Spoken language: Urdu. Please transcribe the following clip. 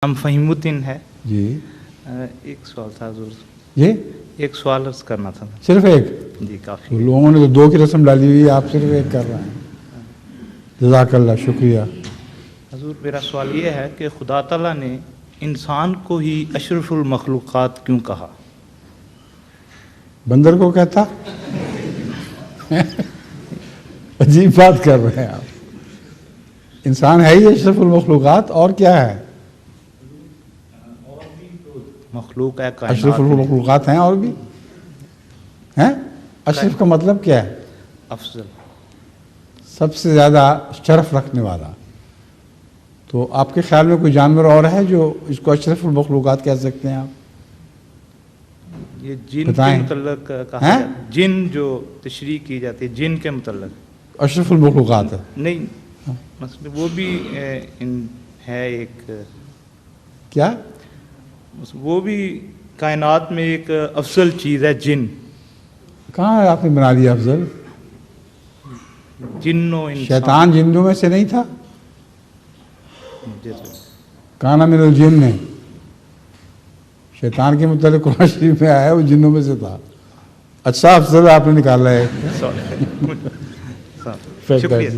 نام فہیم الدین ہے جی ایک سوال تھا حضور، جی ایک سوال عرض کرنا تھا صرف ایک؟ جی کافی ہے۔ لوگوں نے تو دو کی رسم ڈالی ہوئی ہے، آپ صرف ایک کر رہے ہیں۔ جزاک اللہ، شکریہ۔ حضور میرا سوال یہ ہے کہ خدا تعالیٰ نے انسان کو ہی اشرف المخلوقات کیوں کہا؟ بندر کو کہتا؟ عجیب بات کر رہے ہیں آپ۔ انسان ہے ہی اشرف المخلوقات، اور کیا ہے؟ مخلوق ہے اشرف کائنات میں المخلوقات ہیں اور بھی ہیں۔ اشرف کا مطلب کیا ہے؟ افضل، سب سے زیادہ شرف رکھنے والا۔ تو آپ کے خیال میں کوئی جانور اور ہے جو اس کو اشرف المخلوقات کہہ سکتے ہیں آپ؟ یہ جن کے بتائیں۔ متعلق کہا ہیں؟ جاتا ہے، جن جو تشریح کی جاتی ہے جن کے متعلق اشرف المخلوقات ہے؟ نہیں، مثلا وہ بھی ہے ایک، کیا؟ وہ بھی کائنات میں ایک افضل چیز ہے جن۔ کہاں ہے آپ نے بنا دیا افضل؟ جن و انسان۔ شیطان جنوں میں سے نہیں تھا؟ جیسے کانا من الجن میں، شیطان کے متعلق قرآن شریف میں آیا ہے، وہ جنوں میں سے تھا۔ اچھا افضل آپ نے نکالا ہے۔ شکریہ۔